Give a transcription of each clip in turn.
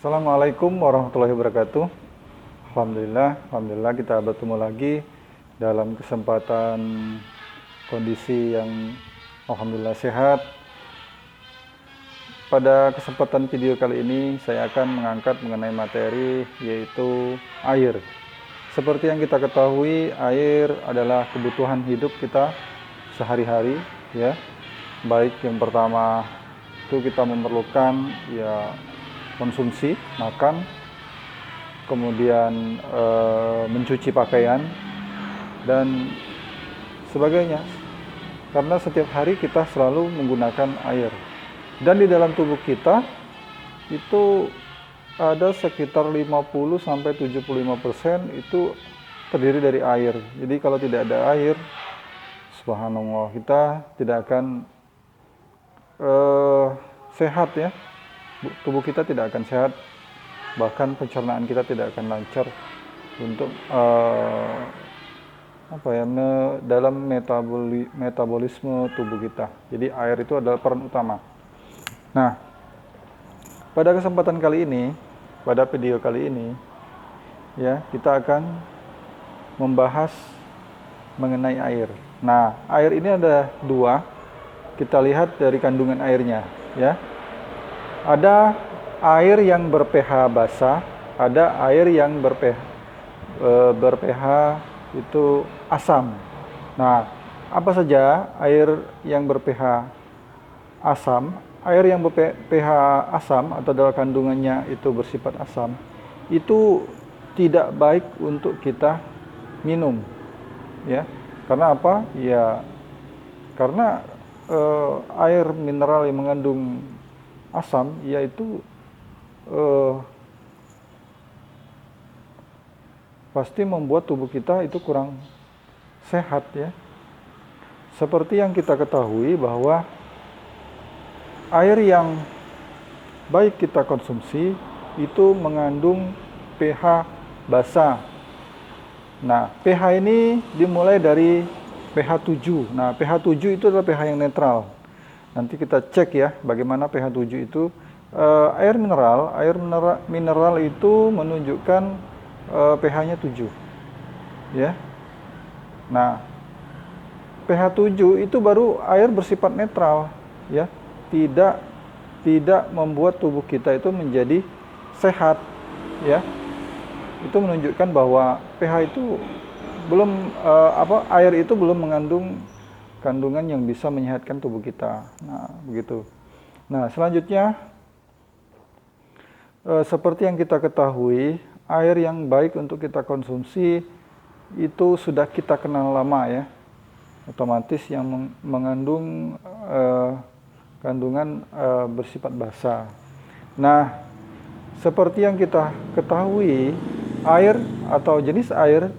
Assalamualaikum warahmatullahi wabarakatuh. Alhamdulillah kita bertemu lagi dalam kesempatan kondisi yang alhamdulillah sehat. Pada kesempatan video kali ini saya akan mengangkat mengenai materi yaitu air. Seperti yang kita ketahui, air adalah kebutuhan hidup kita sehari-hari ya. Baik yang pertama itu kita memerlukan ya konsumsi, makan, kemudian mencuci pakaian dan sebagainya. Karena setiap hari kita selalu menggunakan air. Dan di dalam tubuh kita itu ada sekitar 50-75% itu terdiri dari air. Jadi kalau tidak ada air, subhanallah, kita tidak akan sehat ya. Tubuh kita tidak akan sehat, bahkan pencernaan kita tidak akan lancar untuk dalam metabolisme tubuh kita. Jadi air itu adalah peran utama. Nah, pada kesempatan kali ini, pada video kali ini, ya kita akan membahas mengenai air. Nah, air ini ada dua. Kita lihat dari kandungan airnya, ya. Ada air yang ber-pH basah, ada air yang ber-pH itu asam. Nah, apa saja air yang ber-pH asam? Air yang ber-pH asam atau dalam kandungannya itu bersifat asam, itu tidak baik untuk kita minum, ya. Karena apa? Ya, karena air mineral yang mengandung asam yaitu pasti membuat tubuh kita itu kurang sehat ya. Seperti yang kita ketahui bahwa air yang baik kita konsumsi itu mengandung pH basah. Nah, pH ini dimulai dari pH 7. Nah, pH 7 itu adalah pH yang netral. Nanti kita cek ya bagaimana pH 7 itu. Air mineral itu menunjukkan pH-nya 7. Ya. Nah, pH 7 itu baru air bersifat netral, ya. Tidak membuat tubuh kita itu menjadi sehat, ya. Itu menunjukkan bahwa pH itu belum air itu belum mengandung kandungan yang bisa menyehatkan tubuh kita. Nah, begitu. Nah, selanjutnya seperti yang kita ketahui, air yang baik untuk kita konsumsi itu sudah kita kenal lama ya. Otomatis yang mengandung kandungan bersifat basah. Nah, seperti yang kita ketahui, air atau jenis air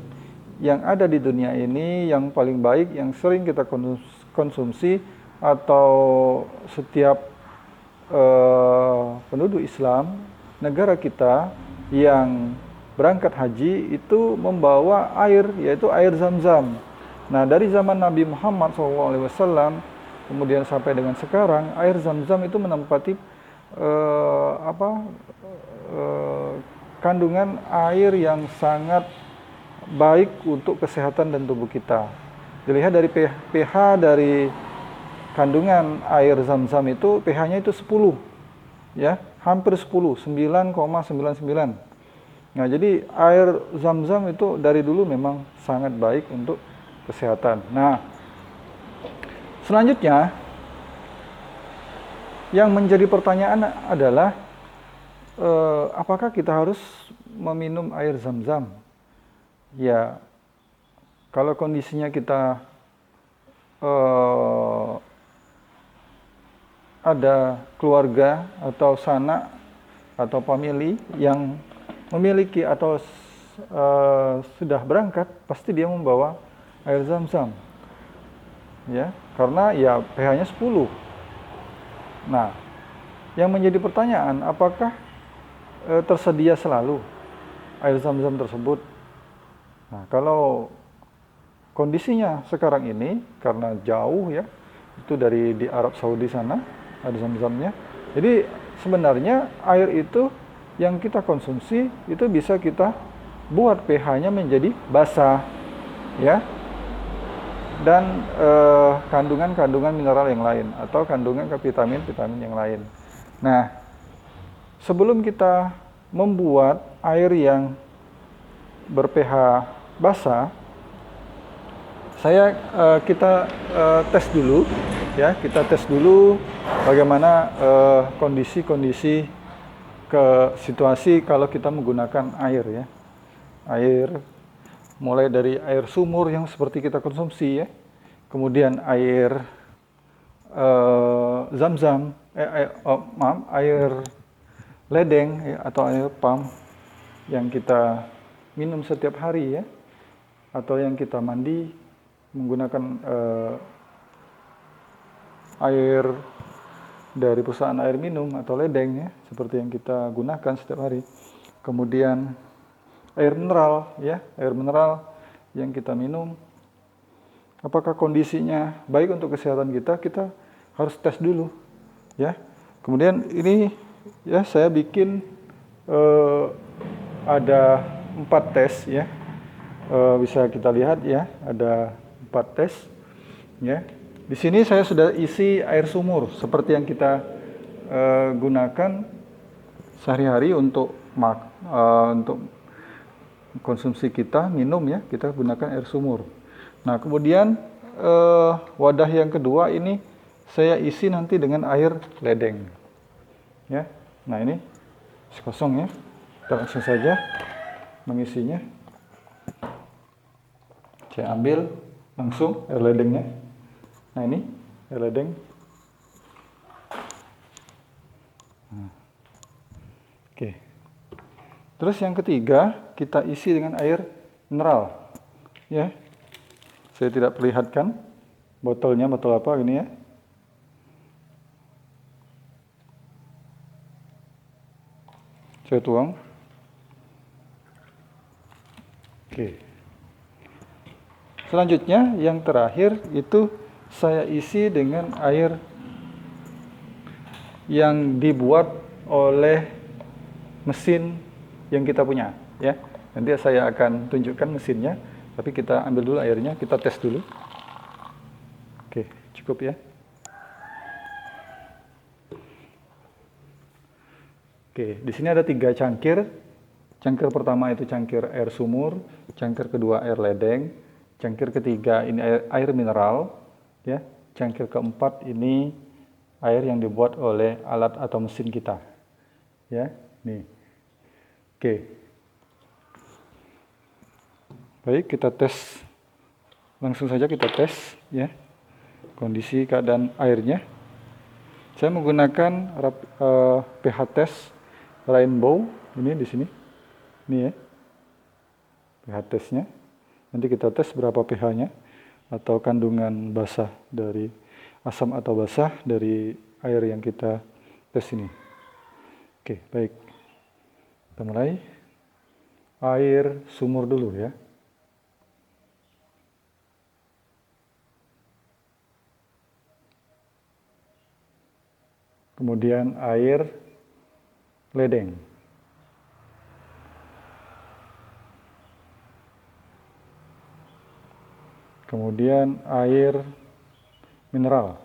yang ada di dunia ini yang paling baik, yang sering kita konsumsi atau setiap penduduk Islam, negara kita yang berangkat haji itu membawa air, yaitu air Zam-Zam. Nah, dari zaman Nabi Muhammad SAW kemudian sampai dengan sekarang, air Zam-Zam itu menempati kandungan air yang sangat baik untuk kesehatan dan tubuh kita. Dilihat dari pH dari kandungan air Zam-Zam itu, pH-nya itu 10. Ya, hampir 10, 9,99. Nah, jadi air Zam-Zam itu dari dulu memang sangat baik untuk kesehatan. Nah, selanjutnya yang menjadi pertanyaan adalah apakah kita harus meminum air Zam-Zam? Ya, kalau kondisinya kita ada keluarga atau sanak atau famili yang memiliki atau sudah berangkat, pasti dia membawa air Zam-Zam. Ya, karena ya pH-nya 10. Nah, yang menjadi pertanyaan, apakah tersedia selalu air Zam-Zam tersebut? Nah, kalau kondisinya sekarang ini karena jauh ya, itu dari di Arab Saudi sana ada Zam-Zamnya. Jadi sebenarnya air itu yang kita konsumsi itu bisa kita buat pH-nya menjadi basa, ya, dan kandungan-kandungan mineral yang lain atau kandungan vitamin-vitamin yang lain. Nah, sebelum kita membuat air yang ber-pH basa, kita tes dulu, ya, kita tes dulu bagaimana kondisi-kondisi ke situasi kalau kita menggunakan air, ya, air mulai dari air sumur yang seperti kita konsumsi, ya, kemudian air zam-zam, air ledeng, ya, atau air pump yang kita minum setiap hari, ya, atau yang kita mandi menggunakan air dari perusahaan air minum atau ledeng, ya, seperti yang kita gunakan setiap hari. Kemudian air mineral, ya, air mineral yang kita minum, apakah kondisinya baik untuk kesehatan kita, kita harus tes dulu, ya. Kemudian ini, ya, saya bikin ada 4 tes, ya, bisa kita lihat, ya, ada 4 tes, ya. Di sini saya sudah isi air sumur seperti yang kita gunakan sehari-hari untuk konsumsi kita minum, ya, kita gunakan air sumur. Nah, kemudian wadah yang kedua ini saya isi nanti dengan air ledeng, ya. Nah, ini kosong, ya, kita langsung saja mengisinya. Saya ambil langsung air ledengnya. Nah, ini air ledeng. Oke. Terus yang ketiga kita isi dengan air mineral, ya. Saya tidak perlihatkan botolnya, botol apa ini, ya. Saya tuang. Oke. Selanjutnya yang terakhir itu saya isi dengan air yang dibuat oleh mesin yang kita punya, ya. Nanti saya akan tunjukkan mesinnya, tapi kita ambil dulu airnya, kita tes dulu. Oke, cukup, ya. Oke, di sini ada 3 cangkir. Cangkir pertama itu cangkir air sumur, cangkir kedua air ledeng, cangkir ketiga ini air mineral, ya. Cangkir keempat ini air yang dibuat oleh alat atau mesin kita, ya. Nih. Oke. Baik, kita tes. Langsung saja kita tes, ya, kondisi keadaan airnya. Saya menggunakan pH test Rainbow ini di sini. Ini, ya, pH testnya. Nanti kita tes berapa pH-nya atau kandungan basah dari asam atau basah dari air yang kita tes ini. Oke, baik. Kita mulai. Air sumur dulu, ya. Kemudian air ledeng. Kemudian air mineral.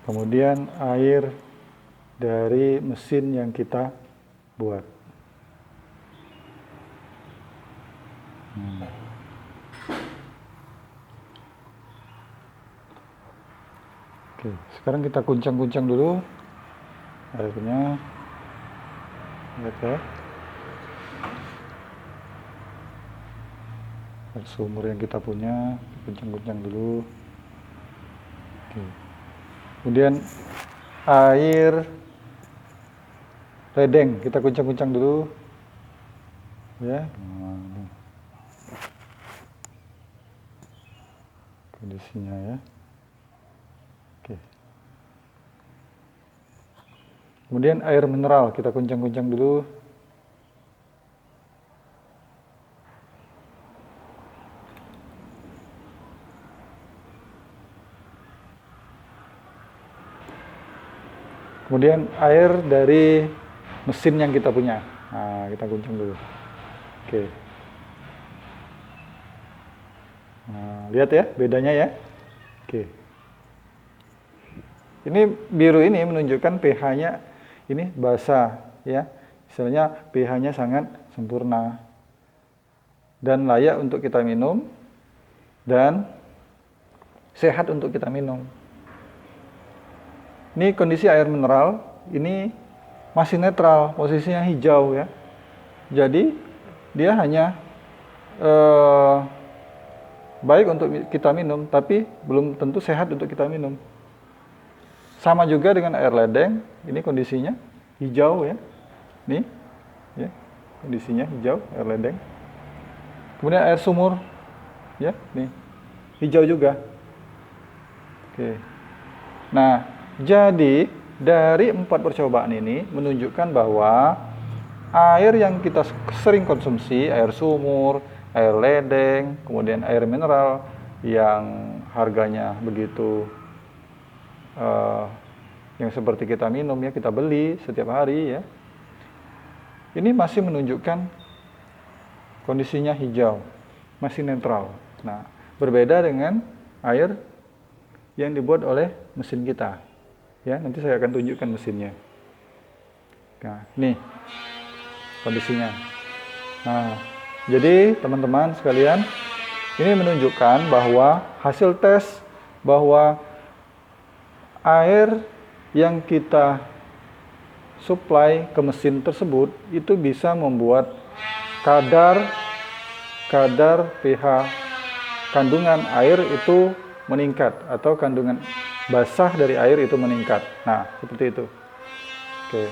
Kemudian air dari mesin yang kita buat. Oke, sekarang kita kuncang-kuncang dulu airnya. Lihat, ya. Air sumur yang kita punya, kuncang-kuncang dulu. Oke. Kemudian air ledeng kita kuncang-kuncang dulu, ya. Nah, kondisinya, ya. Oke. Kemudian air mineral kita kuncang-kuncang dulu. Kemudian air dari mesin yang kita punya. Nah, kita guncang dulu. Oke. Nah, lihat ya bedanya ya. Oke. Ini biru ini menunjukkan pH-nya ini basah ya. Istilahnya pH-nya sangat sempurna dan layak untuk kita minum dan sehat untuk kita minum. Ini kondisi air mineral, ini masih netral, posisinya hijau ya. Jadi dia hanya baik untuk kita minum, tapi belum tentu sehat untuk kita minum. Sama juga dengan air ledeng, ini kondisinya hijau ya. Nih, ya, kondisinya hijau air ledeng. Kemudian air sumur, ya, nih, hijau juga. Oke. Nah, jadi dari 4 percobaan ini menunjukkan bahwa air yang kita sering konsumsi, air sumur, air ledeng, kemudian air mineral yang harganya begitu yang seperti kita minum ya, kita beli setiap hari ya. Ini masih menunjukkan kondisinya hijau, masih netral. Nah, berbeda dengan air yang dibuat oleh mesin kita. Ya, nanti saya akan tunjukkan mesinnya. Nah, nih kondisinya. Nah, jadi teman-teman sekalian, ini menunjukkan bahwa hasil tes bahwa air yang kita supply ke mesin tersebut itu bisa membuat kadar pH kandungan air itu meningkat atau kandungan basah dari air itu meningkat. Nah, seperti itu. Oke.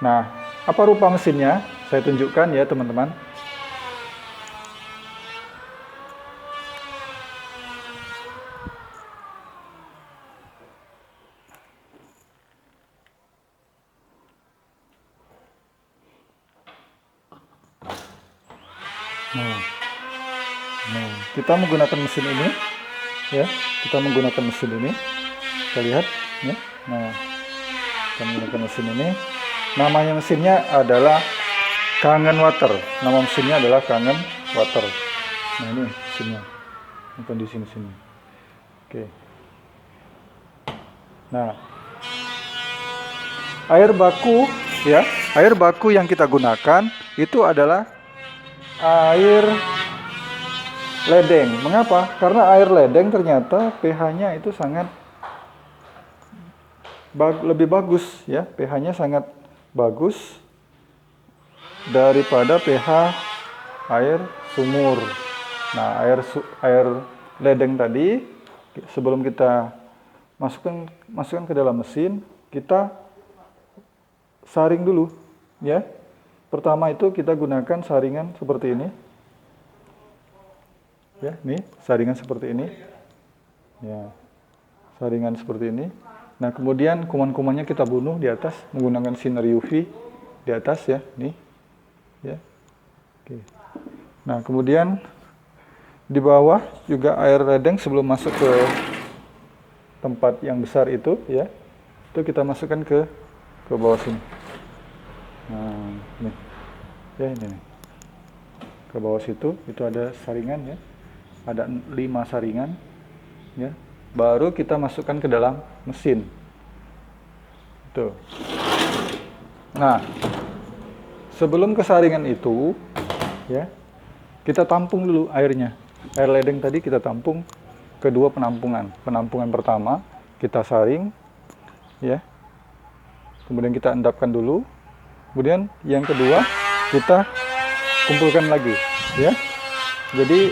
Nah, apa rupa mesinnya? Saya tunjukkan ya, teman-teman. Nah, kita menggunakan mesin ini, ya. Kita menggunakan mesin ini. Kita lihat, ya. Nah, kita menggunakan mesin ini. Namanya mesinnya adalah Kangen Water. Nama mesinnya adalah Kangen Water. Nah, ini mesinnya. Ini kondisi mesinnya. Oke. Nah, air baku, ya. Air baku yang kita gunakan itu adalah air ledeng. Mengapa? Karena air ledeng ternyata pH-nya itu sangat lebih bagus ya. pH-nya sangat bagus daripada pH air sumur. Nah, air ledeng tadi sebelum kita masukkan ke dalam mesin, kita saring dulu ya. Pertama itu kita gunakan saringan seperti ini. Ya, nih saringan seperti ini. Ya. Saringan seperti ini. Nah, kemudian kuman-kumannya kita bunuh di atas menggunakan sinar UV di atas ya, nih. Ya. Oke. Nah, kemudian di bawah juga air ledeng sebelum masuk ke tempat yang besar itu ya. Itu kita masukkan ke bawah sini. Nah, nih. Ya, ini nih. Ke bawah situ itu ada saringan ya. Ada 5 saringan ya. Baru kita masukkan ke dalam mesin. Tuh. Nah, sebelum ke saringan itu ya, kita tampung dulu airnya. Air ledeng tadi kita tampung ke 2 penampungan. Penampungan pertama kita saring ya. Kemudian kita endapkan dulu. Kemudian yang kedua kita kumpulkan lagi ya. Jadi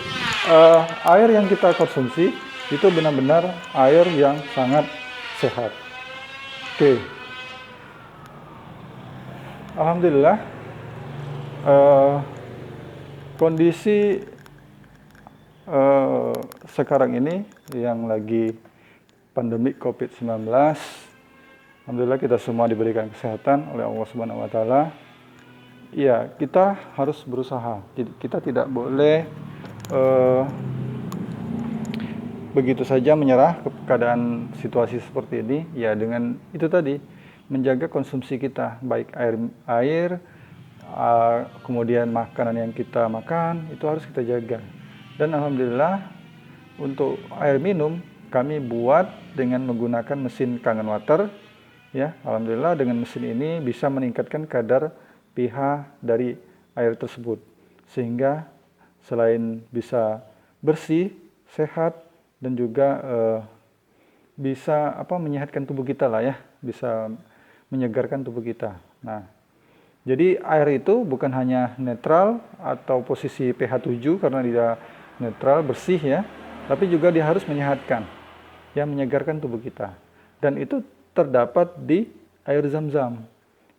air yang kita konsumsi itu benar-benar air yang sangat sehat. Oke. Alhamdulillah kondisi sekarang ini yang lagi pandemi COVID-19, alhamdulillah kita semua diberikan kesehatan oleh Allah Subhanahu wa taala. Ya, kita harus berusaha. Jadi kita tidak boleh begitu saja menyerah ke keadaan situasi seperti ini, ya dengan itu tadi, menjaga konsumsi kita, baik air, kemudian makanan yang kita makan, itu harus kita jaga. Dan alhamdulillah untuk air minum kami buat dengan menggunakan mesin Kangen Water, ya. Alhamdulillah dengan mesin ini bisa meningkatkan kadar pH dari air tersebut, sehingga selain bisa bersih, sehat, dan juga bisa menyehatkan tubuh kita lah ya, bisa menyegarkan tubuh kita. Nah, jadi air itu bukan hanya netral atau posisi pH 7 karena dia netral, bersih ya, tapi juga dia harus menyehatkan, ya, menyegarkan tubuh kita. Dan itu terdapat di air Zam-Zam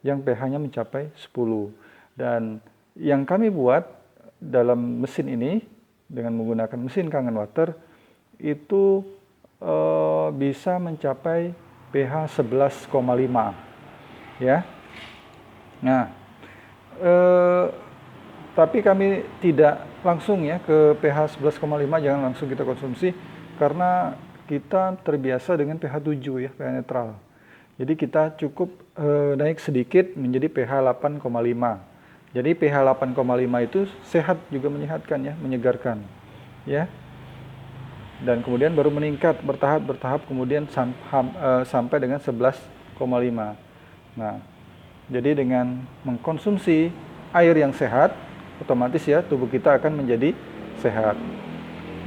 yang pH-nya mencapai 10. Dan yang kami buat dalam mesin ini dengan menggunakan mesin Kangen Water itu bisa mencapai pH 11,5 ya. Nah, tapi kami tidak langsung ya ke pH 11,5, jangan langsung kita konsumsi karena kita terbiasa dengan pH 7 ya, pH netral. Jadi kita cukup naik sedikit menjadi pH 8,5. Jadi pH 8,5 itu sehat, juga menyehatkan ya, menyegarkan ya. Dan kemudian baru meningkat bertahap kemudian sampai dengan 11,5. Nah, jadi dengan mengkonsumsi air yang sehat, otomatis ya tubuh kita akan menjadi sehat.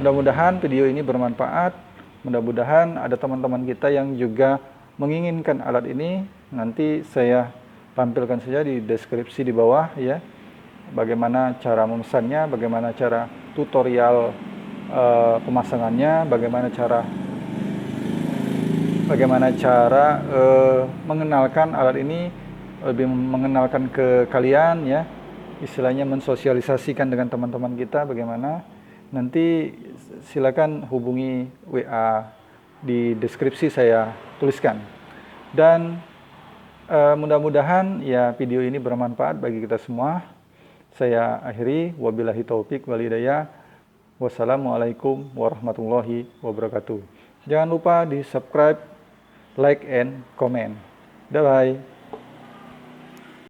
Mudah-mudahan video ini bermanfaat. Mudah-mudahan ada teman-teman kita yang juga menginginkan alat ini. Nanti saya tampilkan saja di deskripsi di bawah ya, bagaimana cara memesannya, bagaimana cara tutorial pemasangannya, bagaimana cara mengenalkan alat ini, lebih mengenalkan ke kalian ya, istilahnya mensosialisasikan dengan teman-teman kita bagaimana. Nanti silakan hubungi WA di deskripsi saya tuliskan. Dan mudah-mudahan ya video ini bermanfaat bagi kita semua. Saya akhiri, wabillahi taufik wal hidayah. Wassalamualaikum warahmatullahi wabarakatuh. Jangan lupa di subscribe, like, and comment. Bye-bye.